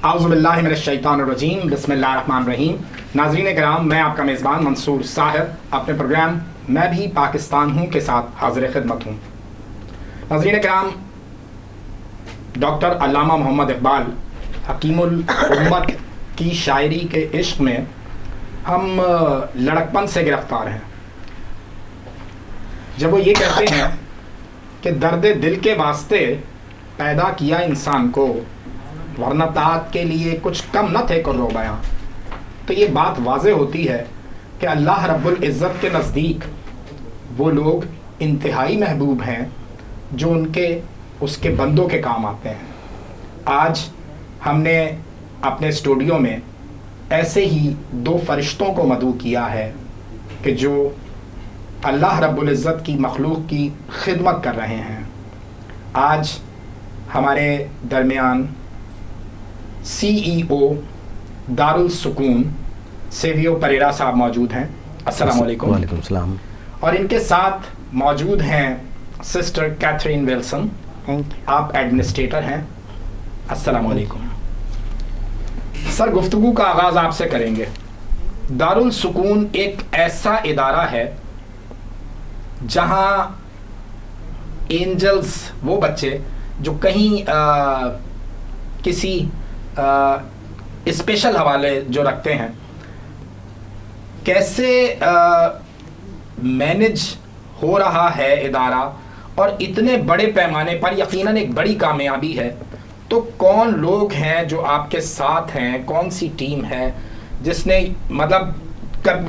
اعوذ باللہ من الشیطان الرجیم، بسم اللہ الرحمن الرحیم۔ ناظرین کرام، میں آپ کا میزبان منصور صاحب اپنے پروگرام میں بھی پاکستان ہوں کے ساتھ حاضر خدمت ہوں۔ ناظرین کرام، ڈاکٹر علامہ محمد اقبال حکیم الامت کی شاعری کے عشق میں ہم لڑکپن سے گرفتار ہیں، جب وہ یہ کہتے ہیں کہ درد دل کے واسطے پیدا کیا انسان کو، ورنہ طاعت کے لیے کچھ کم نہ تھے کرو بیاں۔ تو یہ بات واضح ہوتی ہے کہ اللہ رب العزت کے نزدیک وہ لوگ انتہائی محبوب ہیں جو اس کے بندوں کے کام آتے ہیں۔ آج ہم نے اپنے اسٹوڈیو میں ایسے ہی دو فرشتوں کو مدعو کیا ہے کہ جو اللہ رب العزت کی مخلوق کی خدمت کر رہے ہیں۔ آج ہمارے درمیان سی ای او دارالسکون سیویو پریرا صاحب موجود ہیں۔ السلام علیکم۔ وعلیکم السلام۔ اور ان کے ساتھ موجود ہیں سسٹر کیتھرین ویلسن، آپ ایڈمنسٹریٹر ہیں۔ السلام علیکم سر۔ گفتگو کا آغاز آپ سے کریں گے۔ دارالسکون ایک ایسا ادارہ ہے جہاں اینجلز، وہ بچے جو کہیں کسی اسپیشل حوالے جو رکھتے ہیں، کیسے مینج ہو رہا ہے ادارہ، اور اتنے بڑے پیمانے پر یقیناً ایک بڑی کامیابی ہے۔ تو کون لوگ ہیں جو آپ کے ساتھ ہیں، کون سی ٹیم ہے جس نے مطلب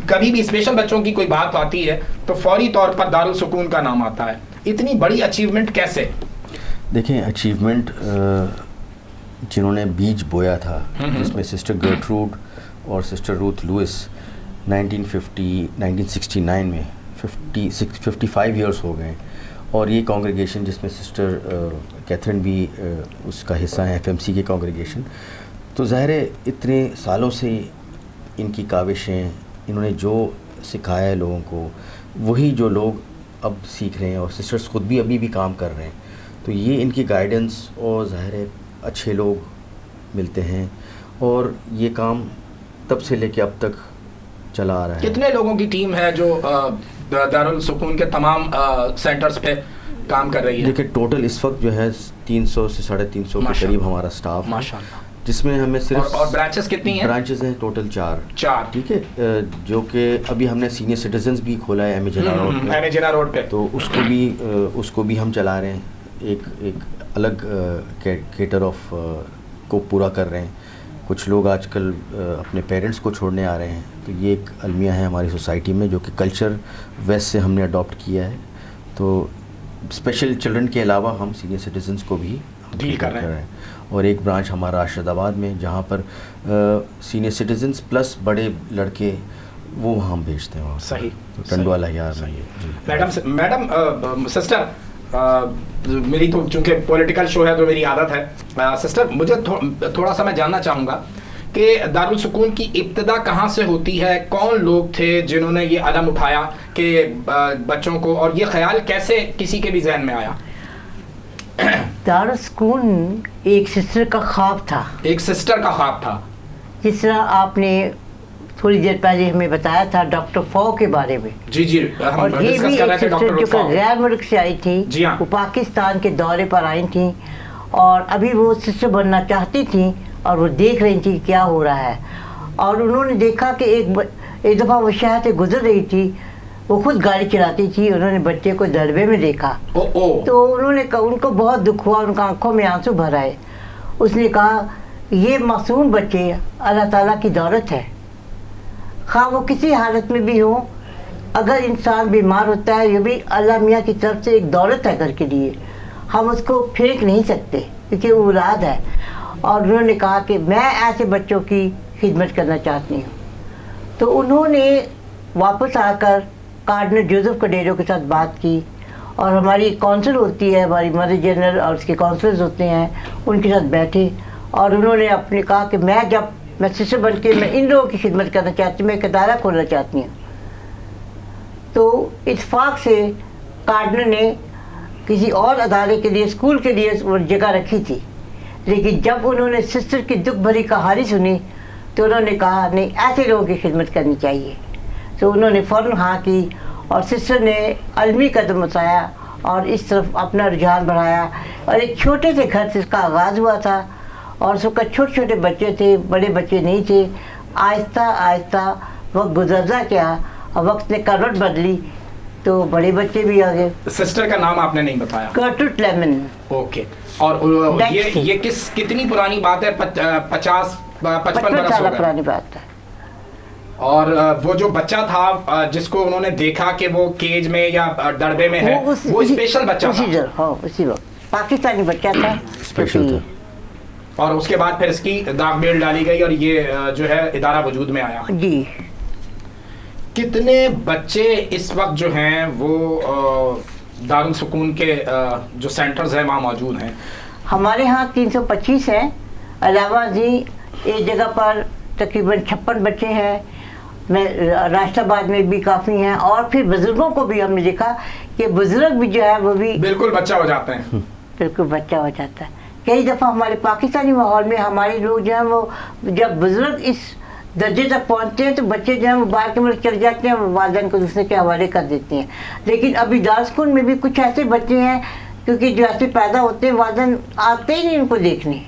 کبھی بھی اسپیشل بچوں کی کوئی بات آتی ہے تو فوری طور پر دارالسکون کا نام آتا ہے؟ اتنی بڑی اچیومنٹ کیسے؟ دیکھیں، اچیومنٹ جنہوں نے بیج بویا تھا، جس میں سسٹر گرٹروڈ اور سسٹر روتھ لوئس 1969 میں 55 ایئرس ہو گئے، اور یہ کانگریگیشن جس میں سسٹر کیتھرین بھی اس کا حصہ ہیں، FMC کی کانگریگیشن، تو ظاہر ہے اتنے سالوں سے ان کی کاوشیں، انہوں نے جو سکھایا ہے لوگوں کو، وہی جو لوگ اب سیکھ رہے ہیں، اور سسٹرز خود بھی ابھی بھی کام کر رہے ہیں۔ تو یہ ان کی گائیڈنس، اور ظاہر ہے اچھے لوگ ملتے ہیں، اور یہ کام تب سے لے کے اب تک چلا آ رہا ہے۔ کتنے لوگوں کی ٹیم ہے جو دارالسکون کے تمام سینٹرز پہ کام کر رہی ہے؟ دیکھیں، ٹوٹل اس وقت جو ہے 300 سے 350 کے قریب ہمارا سٹاف، ماشاءاللہ، جس میں ہمیں صرف اور برانچز کتنی ہیں؟ برانچز ہیں ٹوٹل 4۔ ٹھیک ہے، جو کہ ابھی ہم نے سینئر سٹیزنز بھی کھولا ہے ایم جنا روڈ پہ، تو اس کو بھی ہم چلا رہے ہیں، ایک الگ کیٹر آف کو پورا کر رہے ہیں۔ کچھ لوگ آج کل اپنے پیرنٹس کو چھوڑنے آ رہے ہیں، تو یہ ایک المیہ ہے ہماری سوسائٹی میں جو کہ کلچر ویسٹ سے ہم نے اڈاپٹ کیا ہے۔ تو اسپیشل چلڈرن کے علاوہ ہم سینئر سٹیزنز کو بھی ڈیل کر رہے ہیں، اور ایک برانچ ہمارا ارشد آباد میں، جہاں پر سینئر سٹیزنز پلس بڑے لڑکے وہ وہاں ہم بھیجتے ہیں۔ صحیح، ٹنڈوالا یار میں۔ میڈم سسٹر، میری تو چونکہ پولیٹیکل شو ہے تو میری عادت ہے، سسٹر مجھے تھوڑا سا میں جاننا چاہوں گا کہ دارالسکون کی ابتدا کہاں سے ہوتی ہے؟ کون لوگ تھے جنہوں نے یہ علم اٹھایا کہ بچوں کو، اور یہ خیال کیسے کسی کے بھی ذہن میں آیا؟ دارالسکون ایک سسٹر کا خواب تھا، ایک سسٹر کا خواب تھا، جس طرح آپ نے تھوڑی دیر پہلے ہمیں بتایا تھا ڈاکٹر فو کے بارے میں۔ جی اور یہ بھی ایک سسٹر جو کہ غیر ملک سے آئی تھی، جی ہاں، وہ پاکستان کے دورے پر آئی تھیں، اور ابھی وہ سسٹر بننا چاہتی تھیں، اور وہ دیکھ رہی تھی کہ کیا ہو رہا ہے، اور انہوں نے دیکھا کہ ایک دفعہ وہ شہر سے گزر رہی تھی، وہ خود گاڑی چلاتی تھی، انہوں نے بچے کو دربے میں دیکھا، تو ان کو بہت دکھ ہوا، ان کا آنکھوں میں آنسو بھر آئے۔ اس نے کہا یہ معصوم بچے اللہ تعالیٰ کی دولت ہے، خواہ وہ کسی حالت میں بھی ہو، اگر انسان بیمار ہوتا ہے یہ بھی اللہ میاں کی طرف سے ایک دولت ہے گھر کے لیے، ہم اس کو پھینک نہیں سکتے کیونکہ وہ اولاد ہے۔ اور انہوں نے کہا کہ میں ایسے بچوں کی خدمت کرنا چاہتی ہوں، تو انہوں نے واپس آ کر کارڈنل جوزف کڈیرو کے ساتھ بات کی، اور ہماری ایک کونسل ہوتی ہے، ہماری مدر جنرل اور اس کے کونسلرز ہوتے ہیں، ان کے ساتھ بیٹھے، اور انہوں نے اپنے کہا کہ میں سسٹر بن کے میں ان لوگوں کی خدمت کرنا چاہتی ہوں، میں ایک ادارہ کھولنا چاہتی ہوں۔ تو اتفاق سے کارڈنل نے کسی اور ادارے کے لیے، اسکول کے لیے جگہ رکھی تھی، لیکن جب انہوں نے سسٹر کی دکھ بھری کہانی سنی تو انہوں نے کہا نہیں ایسے لوگوں کی خدمت کرنی چاہیے. تو انہوں نے فوراً ہاں کی اور سسٹر نے علمی قدم اٹھایا اور اس طرف اپنا رجحان بڑھایا. اور ایک چھوٹے سے گھر سے اس کا آغاز ہوا تھا اور اس وقت چھوٹے چھوٹے بچے تھے, بڑے بچے نہیں تھے. آہستہ آہستہ وقت گزرتا کیا اور وقت نے کروٹ بدلی تو بڑے بچے بھی آ گئے. سسٹر کا نام آپ نے نہیں بتایا. کرٹوٹ لیمن. اوکے. اور یہ کتنی پرانی بات ہے؟ 50-55 برس ہو گئے. پرانی بات ہے. اور وہ جو بچہ تھا جس کو انہوں نے دیکھا کہ وہ کیج میں یا ڈربے میں ہے, وہ اسپیشل بچہ تھا. ہاں اسی وقت پاکستانی بچہ تھا, اسپیشل تھا. اور اس کے بعد پھر اس کی داغ بیل ڈالی گئی اور یہ جو ہے ادارہ وجود میں آیا. جی. کتنے بچے اس وقت جو ہیں وہ دارالسکون کے جو سینٹرز ہیں وہاں موجود ہیں؟ ہمارے ہاں 325 ہیں. علاوہ ازیں ایک جگہ پر تقریباً 56 بچے ہیں. میں راشد آباد میں بھی کافی ہیں. اور پھر بزرگوں کو بھی ہم نے دیکھا کہ بزرگ بھی جو ہے وہ بھی بالکل بچہ ہو جاتے ہیں. بالکل بچہ ہو جاتا ہے. کئی دفعہ ہمارے پاکستانی ماحول میں ہمارے لوگ جو ہیں وہ جب بزرگ اس درجے تک پہنچتے ہیں تو بچے جو ہیں وہ باہر کے ملک چلے جاتے ہیں, والدین کو دوسرے کے حوالے کر دیتے ہیں. لیکن ابھی دارالسکون میں بھی کچھ ایسے بچے ہیں کیونکہ جو ایسے پیدا ہوتے ہیں والدین آتے ہی نہیں ان کو دیکھنے.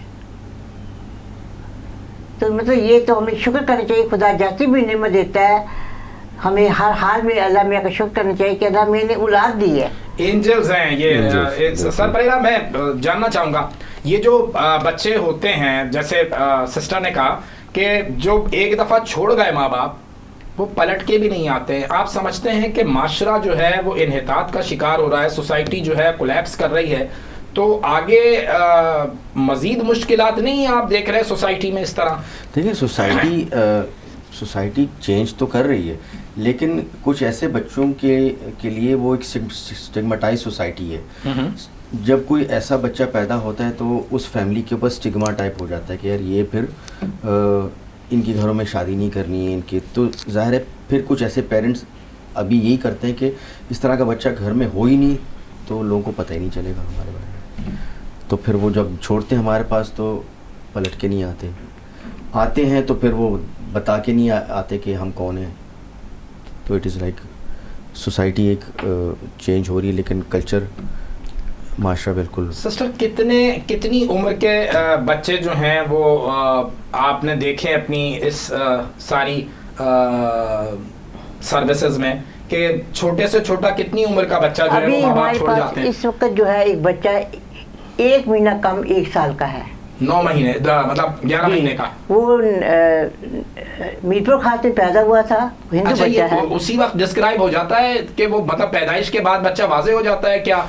تو مطلب یہ تو ہمیں شکر کرنا چاہیے, خدا جیسی بھی نعمت دیتا ہے ہمیں ہر حال میں اللہ میاں کا شکر کرنا چاہیے کہ اللہ میں نے اولاد دی ہے. اینجلز ہیں یہ. سر پریرا میں جاننا چاہوں گا یہ جو بچے ہوتے ہیں جیسے سسٹر نے کہا کہ جو ایک دفعہ چھوڑ گئے ماں باپ وہ پلٹ کے بھی نہیں آتے, آپ سمجھتے ہیں کہ معاشرہ جو ہے وہ انحطاط کا شکار ہو رہا ہے, سوسائٹی جو ہے کولیپس کر رہی ہے, تو آگے مزید مشکلات نہیں آپ دیکھ رہے سوسائٹی میں اس طرح؟ دیکھیں سوسائٹی چینج تو کر رہی ہے لیکن کچھ ایسے بچوں کے لیے وہ ایک سٹگماٹائز سوسائٹی ہے. جب کوئی ایسا بچہ پیدا ہوتا ہے تو اس فیملی کے اوپر سٹگما ٹائپ ہو جاتا ہے کہ یار یہ پھر ان کے گھروں میں شادی نہیں کرنی ہے ان کی. تو ظاہر ہے پھر کچھ ایسے پیرنٹس ابھی یہی کرتے ہیں کہ اس طرح کا بچہ گھر میں ہو ہی نہیں تو لوگوں کو پتہ ہی نہیں چلے گا ہمارے بارے میں. تو پھر وہ جب چھوڑتے ہیں ہمارے پاس تو پلٹ کے نہیں آتے ہیں تو پھر وہ بتا کے نہیں آتے کہ ہم کون ہیں. تو اٹ از لائک سوسائٹی ایک چینج ہو رہی ہے لیکن کلچر معاشرہ بالکل. سسٹر کتنی عمر کے بچے جو ہیں وہ آپ نے دیکھے اپنی اس ساری سروسز میں کہ چھوٹے سے چھوٹا کتنی عمر کا بچہ جو ہے وہ ماں باپ چھوڑ جاتے ہیں؟ اس وقت جو ہے ایک بچہ 1 مہینہ کم 1 سال کا ہے. 9 مہینے مطلب 11 مہینے کا. وہ میرپور خاص میں پیدا ہوا تھا, ہندو بچہ ہے. اسی وقت ڈسکرائب ہو جاتا ہے کہ وہ مطلب پیدائش کے بعد بچہ واضح ہو جاتا ہے کیا؟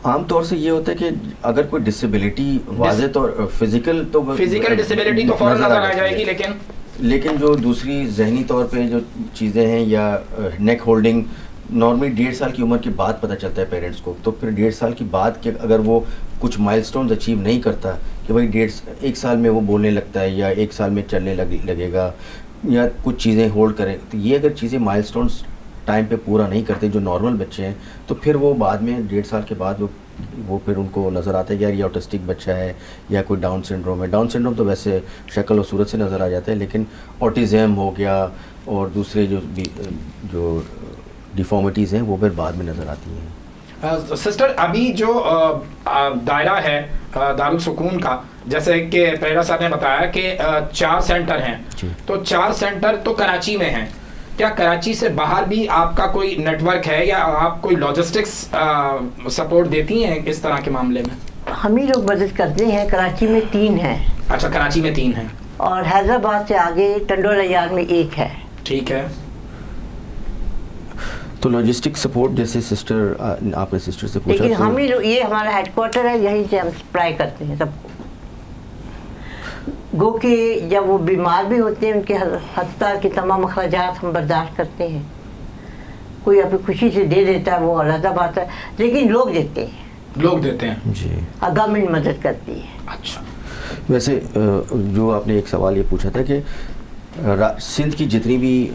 عام طور سے یہ ہوتا ہے کہ اگر کوئی ڈسیبلٹی واضح طور فزیکل ڈسیبلٹی تو فوراً نظر آ جائے گی لیکن جو دوسری ذہنی طور پہ جو چیزیں ہیں یا نیک ہولڈنگ نارملی 1.5 سال کی عمر کے بعد پتہ چلتا ہے پیرنٹس کو. تو پھر 1.5 سال کی بعد کہ اگر وہ کچھ مائل سٹونز اچیو نہیں کرتا کہ بھائی 1 سال میں وہ بولنے لگتا ہے یا 1 سال میں چلنے لگے گا یا کچھ چیزیں ہولڈ کرے, تو یہ اگر چیزیں مائل سٹونز ٹائم پہ پورا نہیں کرتے جو نارمل بچے ہیں تو پھر وہ بعد میں 1.5 سال کے بعد وہ پھر ان کو نظر آتا ہے کہ یار یہ آٹسٹک بچہ ہے یا کوئی ڈاؤن سنڈروم ہے. ڈاؤن سنڈروم تو ویسے شکل و صورت سے نظر آ جاتا ہے لیکن آٹزم ہو گیا اور دوسرے جو ڈیفارمیٹیز ہیں وہ پھر بعد میں نظر آتی ہیں. سسٹر ابھی جو دائرہ ہے دارالسکون کا جیسے کہ پریرا صاحب نے بتایا کہ 4 سینٹر ہیں تو 4 سینٹر تو کراچی میں ہیں. کیا کراچی سے باہر بھی آپ کا کوئی نیٹ ورک ہے یا آپ کوئی لاجسٹکس سپورٹ دیتی ہیں اس طرح کے معاملے میں؟ ہم ہی لوگ مدد کرتے ہیں. کراچی میں 3 ہیں. اچھا کراچی میں 3 ہیں اور حیدرآباد سے آگے ٹنڈول عیار میں 1 ہے. ٹھیک ہے. تو لاجسٹک سپورٹ جیسے سسٹر آپ نے سسٹر سے پوچھا لیکن ہم ہی لوگ, یہ ہمارا ہیڈ کوارٹر ہے, یہیں سے ہم سپلائی کرتے ہیں سب کو. گو کہ جب وہ بیمار بھی ہوتے ہیں ان کے ہسپتال کے تمام اخراجات ہم برداشت کرتے ہیں. کوئی اپنی خوشی سے دے دیتا ہے وہ علیحدہ بات ہے لیکن لوگ دیتے ہیں جی, گورنمنٹ مدد کرتی ہے. اچھا ویسے جو آپ نے ایک سوال یہ پوچھا تھا کہ سندھ کی جتنی بھی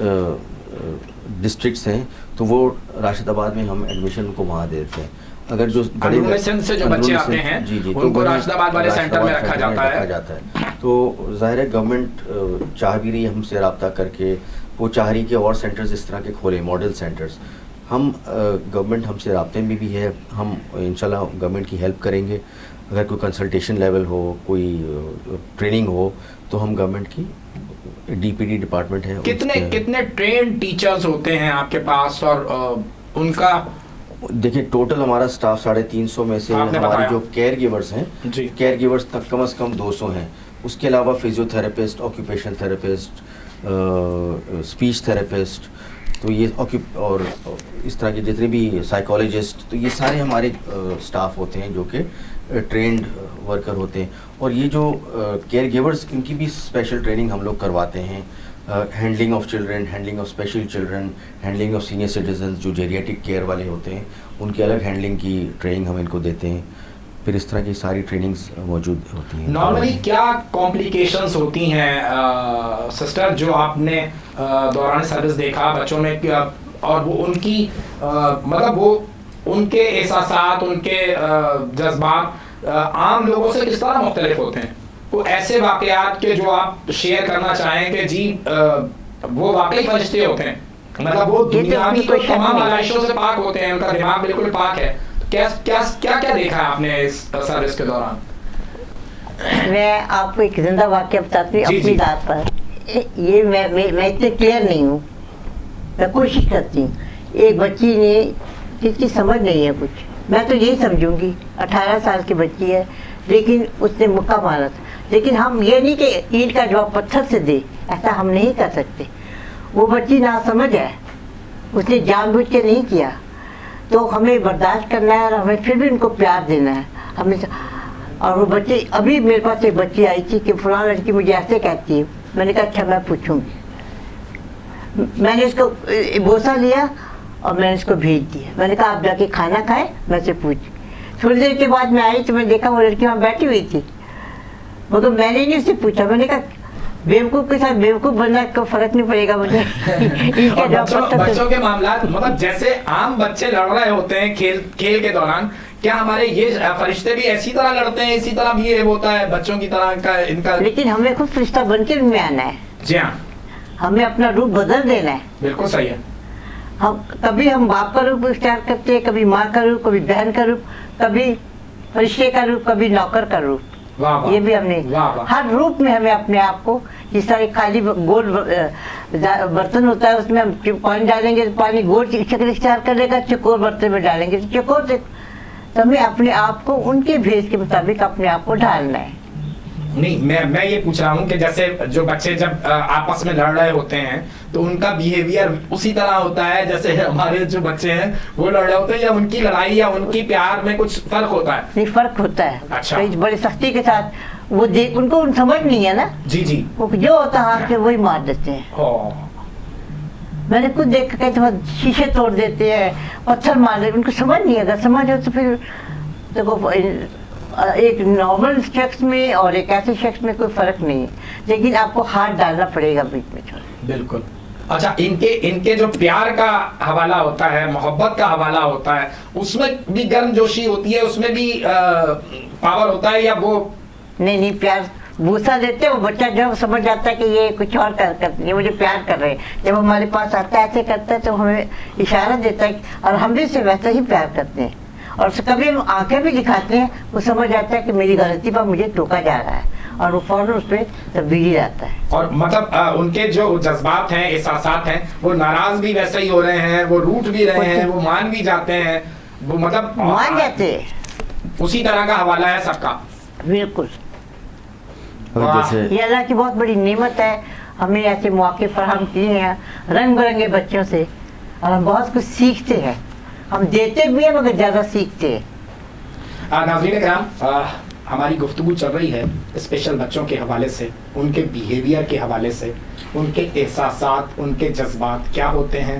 ڈسٹرکٹس ہیں تو وہ راشد آباد میں ہم ایڈمیشن کو وہاں دے دیتے ہیں. اگر جو ایڈولسنٹ سے جو بچے آتے ہیں ان کو راشد آباد والے سینٹر میں رکھا جاتا ہے. تو ظاہر ہے گورنمنٹ چاہ بھی رہی ہے ہم سے رابطہ کر کے, وہ چاہ رہی کہ اور سینٹرز اس طرح کے کھولیں, ماڈل سینٹرز. ہم گورنمنٹ ہم سے رابطے میں بھی ہے, ہم انشاءاللہ گورنمنٹ کی ہیلپ کریں گے. اگر کوئی کنسلٹیشن لیول ہو, کوئی ٹریننگ ہو, تو ہم گورنمنٹ کی DPD ڈپارٹمنٹ ہے. کتنے ٹرینڈ ٹیچرز ہوتے ہیں آپ کے پاس, اور ان کا دیکھیں ٹوٹل ہمارا اسٹاف 350 میں سے ہمارے جو کیئر گیورز ہیں, کیئر گیورز تک کم از کم 200 ہیں. اس کے علاوہ physio therapist, occupation therapist, speech therapist, تو یہ اور اس طرح کے جتنے بھی سائیکالوجسٹ, تو یہ سارے ہمارے اسٹاف ہوتے ہیں جو کہ ٹرینڈ ورکر ہوتے ہیں. اور یہ جو کیئر گیورز, ان کی بھی اسپیشل ٹریننگ ہم لوگ کرواتے ہیں. Handling of children, handling of special children, handling of senior citizens جو جیریاٹک کیئر والے ہوتے ہیں, ان کی الگ ہینڈلنگ کی ٹریننگ ہم ان کو دیتے ہیں. پھر اس طرح کی ساری ٹریننگز موجود ہوتی ہیں. نارملی کیا کمپلیکیشنز ہوتی ہیں سسٹر جو آپ نے دوران سروس دیکھا بچوں میں, اور وہ ان کی مطلب وہ ان کے احساسات, ان کے جذبات عام لوگوں سے کس طرح مختلف ہوتے ہیں؟ وہ ایسے واقعات کے جو آپ شیئر کرنا چاہیں کہ جی وہ واقعی فرشتے ہوتے ہیں, مطلب وہ دنیا کی تمام آلائشوں سے پاک ہوتے ہیں, ان کا دماغ بالکل پاک ہے. کیا کیا دیکھا ہے آپ نے اس سروس کے دوران؟ میں آپ کو ایک زندہ واقعہ بتاتی ہوں اپنی ذات پر. یہ میں اتنے کلیئر نہیں ہوں, میں کوشش کرتی ہوں. ایک بچی نے جس کی سمجھ نہیں ہے کچھ, میں تو یہی سمجھوں گی 18 سال کی بچی ہے, لیکن اس نے مکہ مارا تھا. لیکن ہم یہ نہیں کہ اینٹ کا جواب پتھر سے دے, ایسا ہم نہیں کر سکتے. وہ بچی ناسمجھ ہے, اس نے جان بوجھ کے نہیں کیا. تو ہمیں برداشت کرنا ہے, اور ہمیں پھر بھی ان کو پیار دینا ہے ہمیں. اور وہ بچے, ابھی میرے پاس ایک بچی آئی تھی کہ فلاں لڑکی مجھے ایسے کہتی ہے. میں نے کہا اچھا میں پوچھوں گی. میں نے اس کو بوسہ لیا اور میں نے اس کو بھیج دیا. میں نے کہا آپ جا کے کھانا کھائیں, میں سے پوچھ. تھوڑی دیر کے بعد میں آئی تو میں دیکھا وہ لڑکی وہاں بیٹھی ہوئی تھی, مگر میں نے نہیں اس سے پوچھا. میں نے کہا بیوقوف کے ساتھ بیوقوف بننا کو فرق نہیں پڑے گا مجھے. بچوں کے معاملات مطلب جیسے عام بچے لڑ رہے ہوتے ہیں کھیل کے دوران, کیا ہمارے یہ فرشتے بھی ایسی طرح لڑتے ہیں, اسی طرح بھی یہ ہوتا ہے بچوں کی طرح کا ان کا؟ لیکن ہمیں خود فرشتہ بن کے ان میں آنا ہے. جی ہاں, ہمیں اپنا روپ بدل دینا ہے. بالکل صحیح ہے. کبھی ہم باپ کا روپ اختیار کرتے ہیں, کبھی ماں کا روپ, کبھی بہن کا روپ, کبھی فرشتے کا روپ, کبھی نوکر کا روپ. یہ بھی ہم نے ہر روپ میں ہمیں اپنے آپ کو, جس طرح خالی گول برتن ہوتا ہے اس میں ہم پانی ڈالیں گے تو پانی گول شکل اختیار کرے گا, چکور برتن میں ڈالیں گے تو چکور سے. تو ہمیں اپنے آپ کو ان کے بھیج کے مطابق اپنے آپ کو ڈھالنا ہے. نہیں, میں یہ پوچھ رہا ہوں کہ جیسے جو بچے جب آپس میں لڑ رہے ہوتے ہیں تو ان کا بیہیویئر اسی طرح ہوتا ہے جیسے ہمارے جو بچے ہیں وہ لڑ رہے ہوتے ہیں, یا ان کی لڑائی یا ان کی پیار میں کچھ فرق ہوتا ہے؟ نہیں, فرق ہوتا ہے. اچھا, بڑی سختی کے ساتھ وہ ان کو سمجھ نہیں ہے نا. جی جی, وہ جو ہوتا ہے ہاتھ سے وہی مار دیتے ہیں. میں نے خود دیکھ کے شیشے توڑ دیتے ہیں, پتھر مار دیتے, ان کو سمجھ نہیں ہے. اگر سمجھ ہو تو پھر دیکھو ایک نارمل شخص میں اور ایک ایسے شخص میں کوئی فرق نہیں ہے, لیکن آپ کو ہاتھ ڈالنا پڑے گا بیچ میں. بالکل. اچھا, ان کے جو پیار کا حوالہ ہوتا ہے, محبت کا حوالہ ہوتا ہے, اس میں بھی گرم جوشی ہوتی ہے, اس میں بھی پاور ہوتا ہے, یا وہ نہیں پیار بوسا دیتے وہ بچہ جو سمجھ جاتا ہے کہ یہ کچھ اور کرتے ہیں, مجھے پیار کر رہے ہیں. جب ہمارے پاس آتا ہے ایسے کرتا ہے تو ہمیں اشارہ دیتا ہے, اور ہم بھی اسے ویسا ہی پیار کرتے ہیں. اور کبھی ہم آنکھیں بھی دکھاتے ہیں, وہ سمجھ جاتا ہے کہ میری غلطی پر مجھے ٹوکا جا رہا ہے, اور وہ فوراً اس پہ تبدیلی آتا ہے. اور مطلب ان کے جو جذبات ہیں, احساسات ہیں, وہ ناراض بھی ویسے ہی ہو رہے ہیں, وہ روٹ بھی رہے ہیں, وہ مان بھی جاتے ہیں, وہ مطلب مان جاتے ہیں. اسی طرح کا حوالہ ہے سب کا. بالکل. یہ اللہ کی بہت بڑی نعمت ہے, ہمیں ایسے مواقع فراہم کیے ہیں رنگ برنگے بچوں سے, اور ہم بہت کچھ سیکھتے ہیں. ہم دیتے بھی ہیں مگر زیادہ سیکھتے ہیں. ناظرین کرام, ہماری گفتگو چل رہی ہے اسپیشل بچوں کے حوالے سے, ان کے بیہیویئر کے حوالے سے, ان کے احساسات, ان کے جذبات کیا ہوتے ہیں,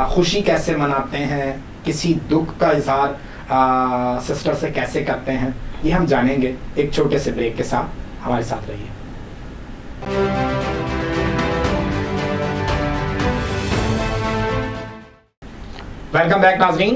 خوشی کیسے مناتے ہیں, کسی دکھ کا اظہار سسٹر سے کیسے کرتے ہیں, یہ ہم جانیں گے ایک چھوٹے سے بریک کے ساتھ. ہمارے ساتھ رہیے. ویلکم بیک ناظرین.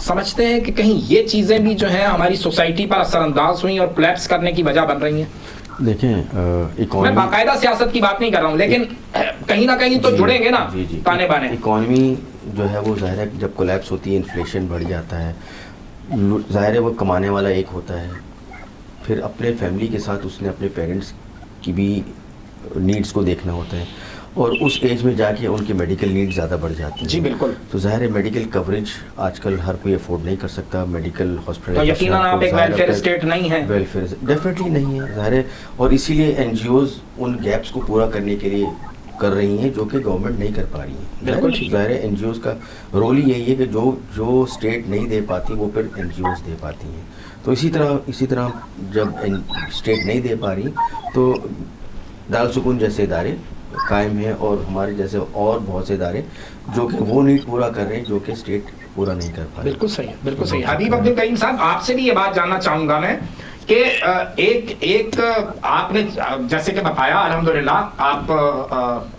سمجھتے ہیں کہ کہیں یہ چیزیں بھی جو ہیں ہماری سوسائٹی پر اثر انداز ہوئیں اور کولیپس کرنے کی وجہ بن رہی ہیں؟ دیکھیں میں باقاعدہ سیاست کی بات نہیں کر رہا ہوں، لیکن کہیں نہ کہیں تو جڑیں گے نا تانے بانے. اکانومی جو ہے وہ ظاہر ہے جب کولیپس ہوتی ہے انفلیشن بڑھ جاتا ہے، ظاہر ہے وہ کمانے والا ایک ہوتا ہے، پھر اپنے فیملی کے ساتھ اس نے اپنے پیرنٹس کی بھی نیڈس کو دیکھنا ہوتا ہے، اور اس ایج میں جا کے ان کے میڈیکل نیڈ زیادہ بڑھ جاتی ہیں. جی بالکل. تو ظاہر ہے میڈیکل کوریج آج کل ہر کوئی افورڈ نہیں کر سکتا. میڈیکل ہاسپٹل تو یقیناً آپ ایک ویلفیئر اسٹیٹ نہیں ہے. ویلفیئر ڈیفینیٹلی نہیں ہے ظاہر ہے، اور اسی لیے این جی اوز ان گیپس کو پورا کرنے کے لیے کر رہی ہیں جو کہ گورنمنٹ نہیں کر پا رہی ہیں. بالکل ظاہر ہے این جی اوز کا رول ہی یہی ہے کہ جو اسٹیٹ نہیں دے پاتی وہ پھر این جی اوز دے پاتی ہیں. تو اسی طرح جب اسٹیٹ نہیں دے پا رہی تو دارالسکون جیسے ادارے قائم ہیں، اور ہمارے جیسے اور بہت سے ادارے جو کہ وہ نیڈ پورا کر رہے ہیں جو کہ اسٹیٹ پورا نہیں کر پا رہی. بالکل صحیح ہے، بالکل صحیح. حبیب عبد الکریم صاحب، آپ سے بھی یہ بات جاننا چاہوں گا میں کہ ایک آپ نے جیسے کہ بتایا الحمدللہ آپ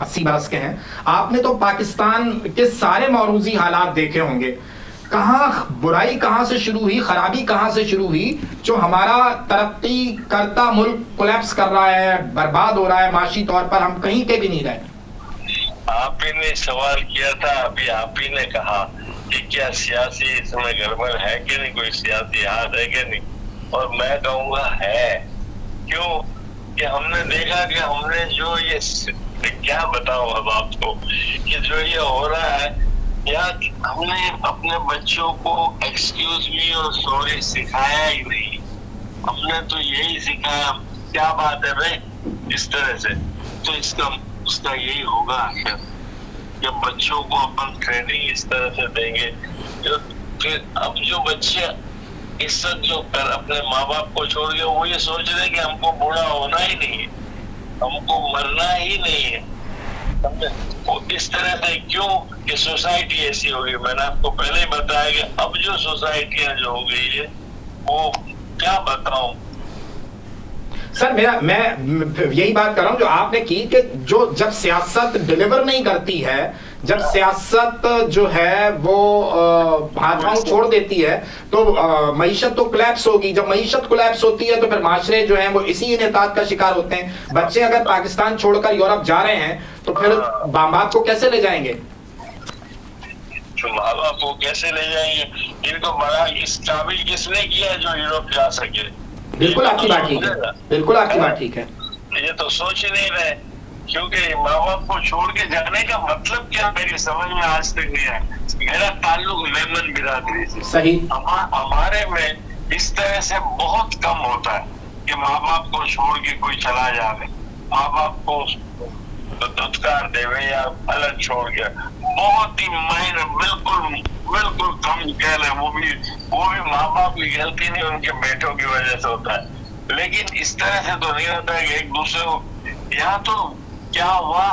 80 برس کے ہیں، آپ نے تو پاکستان کے سارے موروثی حالات دیکھے ہوں گے. کہاں برائی کہاں سے شروع ہوئی، خرابی کہاں سے شروع ہوئی، جو ہمارا ترقی کرتا ملک کولیپس کر رہا ہے، برباد ہو رہا ہے معاشی طور پر، ہم کہیں کے بھی نہیں رہے. آپ ہی نے سوال کیا تھا، ابھی آپ ہی نے کہا کہ کیا سیاسی اس میں گڑبڑ ہے کہ نہیں، کوئی سیاسی ہاتھ ہے کہ نہیں، اور میں کہوں گا ہے. کیوں کہ ہم نے دیکھا کہ ہم نے جو یہ کیا بتاؤں اب آپ کو کہ جو یہ ہو رہا ہے، یا ہم نے اپنے بچوں کو ایکسکیوز می اور سوری سکھایا ہی نہیں. ہم نے تو یہی سکھایا کیا بات ہے بھائی اس طرح سے، تو اس کا یہی ہوگا آخر. جب بچوں کو اپن ٹریننگ اس طرح سے دیں گے، پھر اب جو بچے عزت جو کر اپنے ماں باپ کو چھوڑ کے وہ یہ سوچ رہے کہ ہم کو بوڑھا ہونا ہی نہیں ہے، ہم کو مرنا ہی نہیں ہے. اس طرح سے کیوں کہ سوسائٹی ایسی ہوگی. میں نے آپ کو پہلے ہی بتایا کہ اب جو سوسائٹیاں جو ہو گئی ہے وہ کیا بتاؤں. سر میں یہی بات کر رہا ہوں جو آپ نے کی کہ جب سیاست ڈیلیور نہیں کرتی ہے، جب سیاست جو ہے وہ ہاتھ پاؤں چھوڑ دیتی ہے تو معیشت تو کولیپس ہوگی. جب معیشت کولیپس ہوتی ہے تو پھر معاشرے جو ہیں وہ اسی انحطاط کا شکار ہوتے ہیں. بچے اگر پاکستان چھوڑ کر یورپ جا رہے ہیں تو پھر ماں باپ کو کیسے لے جائیں گے؟ ماں باپ کو کیسے لے جائیں گے؟ ان کو بڑا اس قابل کس نے کیا جو یورپ جا سکے؟ بالکل آپ کی بات ٹھیک ہے، بالکل آپ کی بات ٹھیک ہے. یہ تو سوچ ہی نہیں رہے، کیونکہ ماں باپ کو چھوڑ کے جانے کا مطلب کیا میری سمجھ میں آج تک نہیں آیا. میرا تعلق میمن برادری سے صحیح ہمارے میں اس طرح سے بہت کم ہوتا ہے کہ ماں باپ کو چھوڑ کے کوئی چلا جاوے، ماں باپ کو دھتکار دے یا الگ چھوڑ گیا. بہت ہی مائنر، بالکل کم کہہ لیں. وہ بھی ماں باپ کی غلطی نہیں، ان کے بیٹوں کی وجہ سے ہوتا ہے. لیکن اس طرح سے تو نہیں ہوتا ہے کہ ایک دوسرے کو یہاں تو کیا ہوا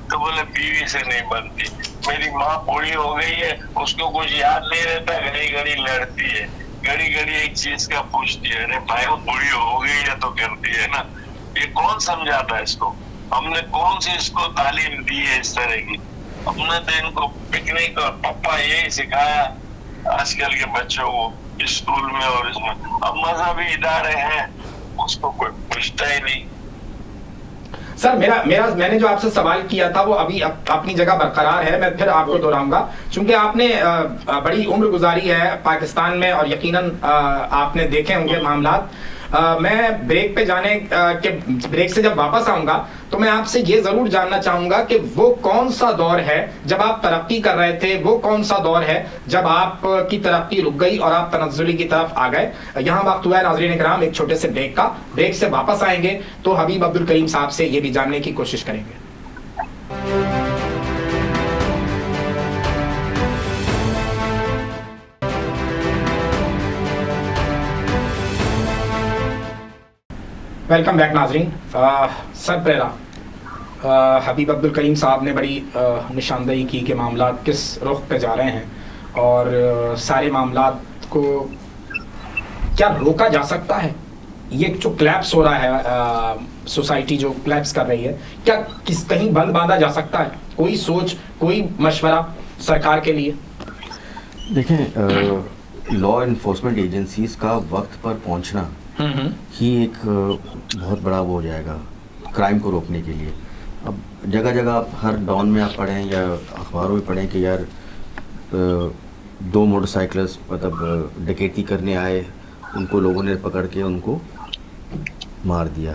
تو بولے بیوی سے نہیں بنتی. میری ماں بوڑھی ہو گئی ہے، اس کو کچھ یاد نہیں رہتا، گھڑی لڑتی ہے، گھڑی ایک چیز کا پوچھتی ہے. ارے بھائی وہ بوڑھی ہو گئی ہے تو کرتی ہے نا. یہ کون سمجھاتا ہے اس کو؟ ہم نے کون سی اس کو تعلیم دی ہے اس طرح کی؟ ہم نے تو ان کو پکنک اور پپا یہی سکھایا آج کل کے بچوں کو اسکول میں اور اس میں. اب مذہبی ادارے ہیں اس کو کوئی پوچھتا ہی نہیں. سر میں نے جو آپ سے سوال کیا تھا وہ ابھی اپنی جگہ برقرار ہے. میں پھر آپ کو دہراؤں گا چونکہ آپ نے بڑی عمر گزاری ہے پاکستان میں اور یقیناً آپ نے دیکھے ہوں گے معاملات. میں بریک پہ جانے کے بریک سے جب واپس آؤں گا تو میں آپ سے یہ ضرور جاننا چاہوں گا کہ وہ کون سا دور ہے جب آپ ترقی کر رہے تھے، وہ کون سا دور ہے جب آپ کی ترقی رک گئی اور آپ تنزلی کی طرف آ گئے. یہاں وقت ہوا ہے ناظرین کرام ایک چھوٹے سے بریک کا. بریک سے واپس آئیں گے تو حبیب عبد الکریم صاحب سے یہ بھی جاننے کی کوشش کریں گے. ویلکم بیک ناظرین. سر پہلا حبیب عبد الکریم صاحب نے بڑی نشاندہی کی کہ معاملات کس رخ پہ جا رہے ہیں اور سارے معاملات کو کیا روکا جا سکتا ہے. یہ جو کلیپس ہو رہا ہے، سوسائٹی جو کلیپس کر رہی ہے، کیا کہیں بند باندھا جا سکتا ہے؟ کوئی سوچ، کوئی مشورہ سرکار کے لیے؟ دیکھیں لا انفورسمنٹ ایجنسیز کا وقت پر پہنچنا ہی ایک بہت بڑا وہ ہو جائے گا کرائم کو روکنے کے لیے. اب جگہ جگہ آپ ہر ڈاؤن میں آپ پڑھیں یا اخباروں میں پڑھیں کہ یار 2 موٹر سائیکلس مطلب ڈکیتی کرنے آئے, ان کو لوگوں نے پکڑ کے ان کو مار دیا.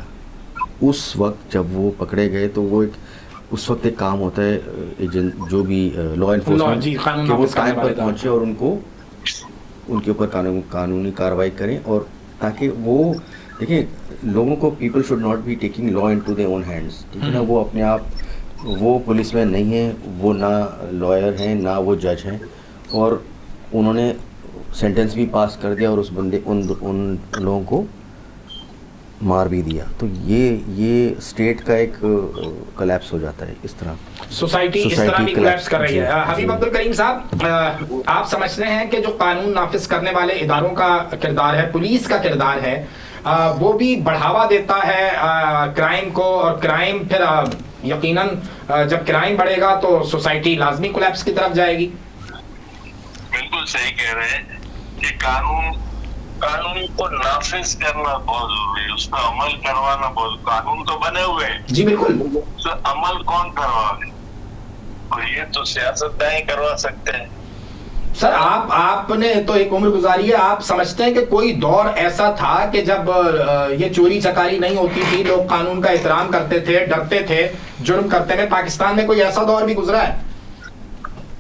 اس وقت جب وہ پکڑے گئے تو وہ اس وقت ایک کام ہوتا ہے ایجنٹ جو بھی لا انفورسمنٹ کہ وہ ٹائم پر پہنچے اور ان کو ان کے اوپر قانونی کارروائی کریں, اور تاکہ وہ دیکھیں لوگوں کو people should not be taking law into their own hands, ٹھیک ہے نا. وہ اپنے آپ وہ پولیس مین نہیں ہیں, وہ نہ لائر ہیں نہ وہ جج ہیں, اور انہوں نے سینٹنس بھی پاس کر دیا اور اس بندے ان لوگوں کو مار بھی دیا. تو یہ اسٹیٹ کا ایک کلیپس ہو جاتا ہے. اس طرح سوسائٹی اس طرح بھی کلیپس کر رہی ہے. حبیب عبد الکریم صاحب, آپ سمجھتے ہیں کہ جو قانون نافذ کرنے والے اداروں کا کردار ہے, پولیس کا کردار ہے, وہ بھی بڑھاوا دیتا ہے کرائم کو, اور کرائم پھر یقیناً جب کرائم بڑھے گا تو سوسائٹی لازمی کولیپس کی طرف جائے گی؟ بالکل صحیح کہہ رہے ہیں کہ قانون کو نافذ کرنا بہت ضروری ہے, اس پر عمل کروانا بہت. قانون تو بنے ہوئے ہیں جی بالکل, عمل کون کروا رہے, اور یہ تو سیاستداں ہی کروا سکتے ہیں. سر آپ نے تو ایک عمر گزاری ہے, آپ سمجھتے ہیں کہ کوئی دور ایسا تھا کہ جب یہ چوری چکاری نہیں ہوتی تھی, لوگ قانون کا احترام کرتے تھے, ڈرتے تھے جرم کرتے میں؟ پاکستان میں کوئی ایسا دور بھی گزرا ہے؟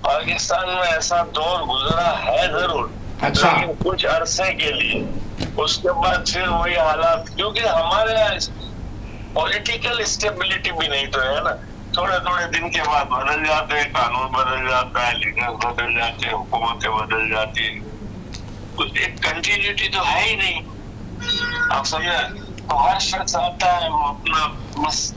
پاکستان میں ایسا دور گزرا ہے ضرور, اچھا, کچھ عرصے کے لیے. اس کے بعد پھر وہی حالات, کیونکہ ہمارے یہاں پولیٹیکل اسٹیبلٹی بھی نہیں تو ہے نا. تھوڑے دن کے بعد بدل جاتے ہیں, قانون بدل جاتا ہے, لیڈر بدل جاتے ہیں, حکومتیں بدل جاتی ہیں, کچھ ایک کنٹینیوٹی تو ہے ہی نہیں. آپ سمجھے, تو ہر شخص آتا ہے وہ اپنا بس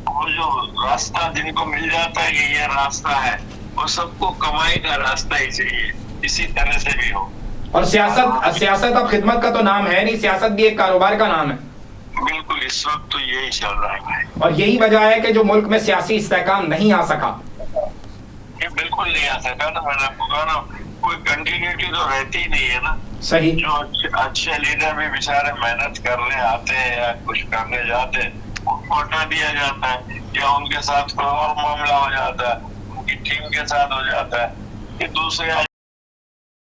وہ جو راستہ جن کو مل جاتا ہے کہ یہ راستہ ہے, وہ سب کو کمائی کا راستہ ہی چاہیے, اسی طرح سے بھی ہو. اور سیاست اب خدمت کا تو نام ہے نہیں, سیاست بھی ایک کاروبار کا نام ہے. بالکل, اس وقت تو یہی چل رہا ہے, اور یہی وجہ ہے کہ جو ملک میں سیاسی استحکام نہیں آ سکا. یہ بالکل نہیں آ سکا نا, میں نے آپ کو کہا نا, کوئی کنٹینیوٹی تو رہتی ہی نہیں ہے نا. صحیح, جو اچھے لیڈر بھی بیچارے محنت کرنے آتے ہیں یا کچھ کرنے جاتے ہیں, کوٹا دیا جاتا ہے, یا ان کے ساتھ کوئی اور معاملہ ہو جاتا ہے, ان کی ٹیم کے ساتھ ہو جاتا ہے, کہ دوسرے